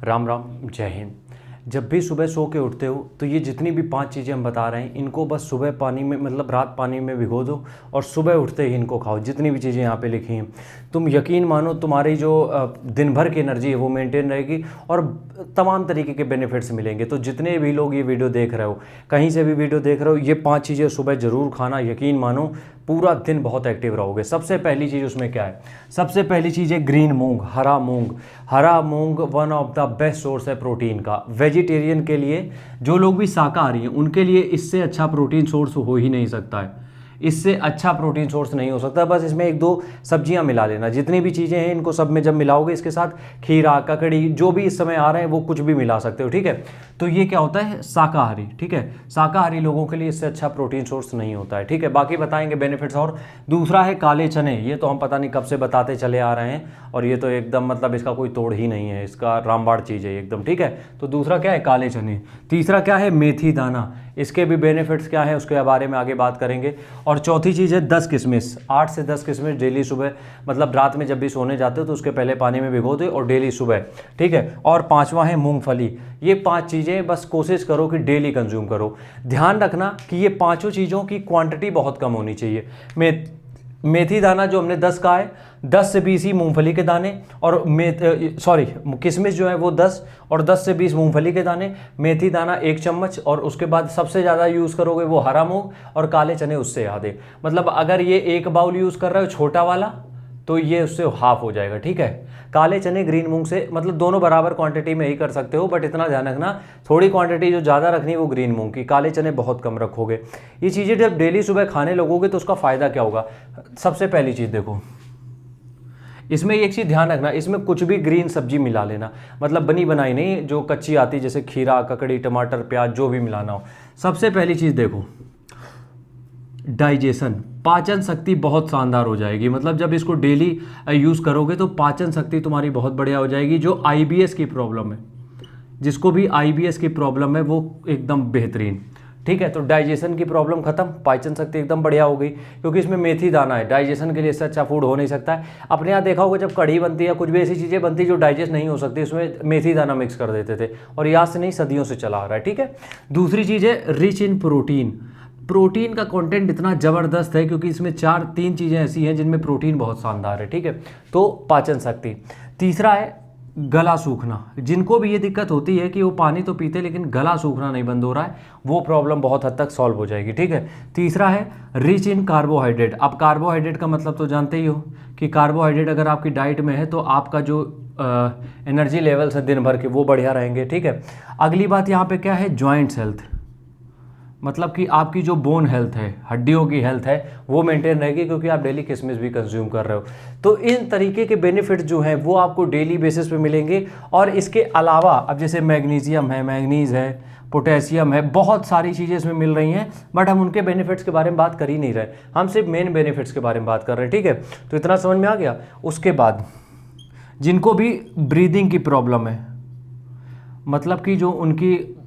राम राम, जय हिंद। जब भी सुबह सो के उठते हो तो ये जितनी भी 5 चीज़ें हम बता रहे हैं इनको बस सुबह पानी में मतलब रात पानी में भिगो दो और सुबह उठते ही इनको खाओ। जितनी भी चीज़ें यहाँ पे लिखी हैं तुम यकीन मानो तुम्हारी जो दिन भर की एनर्जी है वो मेंटेन रहेगी और तमाम तरीके के बेनिफिट्स मिलेंगे। तो जितने भी लोग ये वीडियो देख रहे हो, कहीं से भी वीडियो देख रहे हो, ये 5 चीज़ें सुबह ज़रूर खाना। यकीन मानो पूरा दिन बहुत एक्टिव रहोगे। सबसे पहली चीज़ उसमें क्या है? सबसे पहली चीज़ है ग्रीन मूंग, हरा मूंग। हरा मूंग one of the best source है प्रोटीन का। वेजिटेरियन के लिए, जो लोग भी शाकाहारी हैं उनके लिए इससे अच्छा प्रोटीन सोर्स हो ही नहीं सकता है। इससे अच्छा प्रोटीन सोर्स नहीं हो सकता। बस इसमें 1-2 सब्जियां मिला लेना। जितनी भी चीज़ें हैं इनको सब में जब मिलाओगे, इसके साथ खीरा, ककड़ी, जो भी इस समय आ रहे हैं वो कुछ भी मिला सकते हो, ठीक है। तो ये क्या होता है? शाकाहारी, ठीक है। शाकाहारी लोगों के लिए इससे अच्छा प्रोटीन सोर्स नहीं होता है, ठीक है। बाकी बताएंगे बेनिफिट्स। और दूसरा है काले चने। ये तो हम पता नहीं कब से बताते चले आ रहे हैं और ये तो एकदम मतलब इसका कोई तोड़ ही नहीं है, इसका रामबाड़ चीज़ है एकदम, ठीक है। तो दूसरा क्या है? काले चने। तीसरा क्या है? मेथी दाना। इसके भी बेनिफिट्स क्या है उसके बारे में आगे बात करेंगे। और चौथी चीज़ है 10 किशमिश। 8 से 10 किशमिश डेली सुबह, मतलब रात में जब भी सोने जाते हो तो उसके पहले पानी में भिगो दो और डेली सुबह, ठीक है। और पांचवा है मूंगफली। ये 5 चीज़ें बस कोशिश करो कि डेली कंज्यूम करो। ध्यान रखना कि ये पांचों चीज़ों की क्वांटिटी बहुत कम होनी चाहिए। मेथी दाना जो हमने 10 का है, 10 से 20 ही मूंगफली के दाने। और किशमिश जो है वो 10 और 10 से 20 मूंगफली के दाने। मेथी दाना 1 चम्मच और उसके बाद सबसे ज़्यादा यूज़ करोगे वो हरा मूंग और काले चने उससे आधे। मतलब अगर ये 1 बाउल यूज़ कर रहे हो छोटा वाला तो ये उससे हाफ हो जाएगा, ठीक है। काले चने ग्रीन मूंग से मतलब दोनों बराबर क्वांटिटी में ही कर सकते हो, बट इतना ध्यान रखना थोड़ी क्वांटिटी जो ज़्यादा रखनी है वो ग्रीन मूंग की, काले चने बहुत कम रखोगे। ये चीज़ें जब डेली सुबह खाने लगोगे तो उसका फ़ायदा क्या होगा? सबसे पहली चीज़ देखो, इसमें एक चीज़ ध्यान रखना, इसमें कुछ भी ग्रीन सब्जी मिला लेना, मतलब बनी बनाई नहीं, जो कच्ची आती जैसे खीरा, ककड़ी, टमाटर, प्याज, जो भी मिलाना हो। सबसे पहली चीज़ देखो, डाइजेशन, पाचन शक्ति बहुत शानदार हो जाएगी। मतलब जब इसको डेली यूज़ करोगे तो पाचन शक्ति तुम्हारी बहुत बढ़िया हो जाएगी। जो आईबीएस की प्रॉब्लम है, जिसको भी आईबीएस की प्रॉब्लम है वो एकदम बेहतरीन, ठीक है। तो डाइजेशन की प्रॉब्लम खत्म, पाचन शक्ति एकदम बढ़िया हो गई क्योंकि इसमें मेथी दाना है। डाइजेशन के लिए इससे अच्छा फूड हो नहीं सकता है। अपने यहाँ देखा होगा जब कढ़ी बनती है, कुछ भी ऐसी चीज़ें बनती है जो डाइजेस्ट नहीं हो सकती, उसमें मेथी दाना मिक्स कर देते थे और यहाँ से नहीं सदियों से चला आ रहा है, ठीक है। दूसरी चीज़ है रिच इन प्रोटीन। प्रोटीन का कंटेंट इतना ज़बरदस्त है क्योंकि इसमें 3 चीज़ें ऐसी हैं जिनमें प्रोटीन बहुत शानदार है, ठीक है। तो पाचन शक्ति। तीसरा है गला सूखना। जिनको भी ये दिक्कत होती है कि वो पानी तो पीते लेकिन गला सूखना नहीं बंद हो रहा है, वो प्रॉब्लम बहुत हद तक सॉल्व हो जाएगी, ठीक है। तीसरा है रिच इन कार्बोहाइड्रेट। अब कार्बोहाइड्रेट का मतलब तो जानते ही हो कि कार्बोहाइड्रेट अगर आपकी डाइट में है तो आपका जो एनर्जी लेवल्स है दिन भर के वो बढ़िया रहेंगे, ठीक है। अगली बात यहाँ पे क्या है? Joints health. मतलब कि आपकी जो बोन हेल्थ है, हड्डियों की हेल्थ है, वो मेंटेन रहेगी क्योंकि आप डेली किशमिश भी कंज्यूम कर रहे हो। तो इन तरीके के बेनिफिट जो हैं वो आपको डेली बेसिस पे मिलेंगे। और इसके अलावा अब जैसे मैग्नीशियम है, मैंगनीज़ है, पोटेशियम है, बहुत सारी चीज़ें इसमें मिल रही हैं, बट हम उनके बेनिफिट्स के बारे में बात कर ही नहीं रहे। हम सिर्फ मेन बेनिफिट्स के बारे में बात कर रहे हैं, ठीक है। तो इतना समझ में आ गया। उसके बाद जिनको भी ब्रीदिंग की प्रॉब्लम है, मतलब कि जो उनकी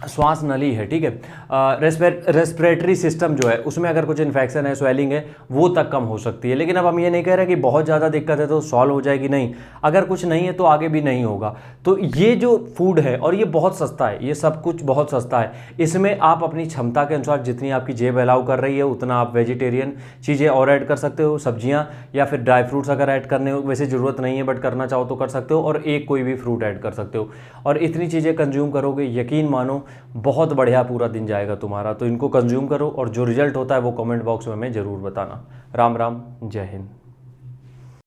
श्वास नली है, ठीक है, रेस्पिरेटरी सिस्टम जो है उसमें अगर कुछ इन्फेक्शन है, स्वेलिंग है, वो तक कम हो सकती है। लेकिन अब हम ये नहीं कह रहे कि बहुत ज़्यादा दिक्कत है तो सॉल्व हो जाएगी, नहीं। अगर कुछ नहीं है तो आगे भी नहीं होगा। तो ये जो फूड है, और ये बहुत सस्ता है, ये सब कुछ बहुत सस्ता है। इसमें आप अपनी क्षमता के अनुसार जितनी आपकी जेब अलाउ कर रही है उतना आप वेजिटेरियन चीज़ें और ऐड कर सकते हो, सब्जियाँ या फिर ड्राई फ्रूट्स अगर ऐड करने हो, वैसे ज़रूरत नहीं है बट करना चाहो तो कर सकते हो, और एक कोई भी फ्रूट ऐड कर सकते हो। और इतनी चीज़ें कंज्यूम करोगे, यकीन मानो बहुत बढ़िया पूरा दिन जाएगा तुम्हारा। तो इनको कंज्यूम करो और जो रिजल्ट होता है वो कमेंट बॉक्स में हमें ज़रूर बताना। राम राम, जय हिंद।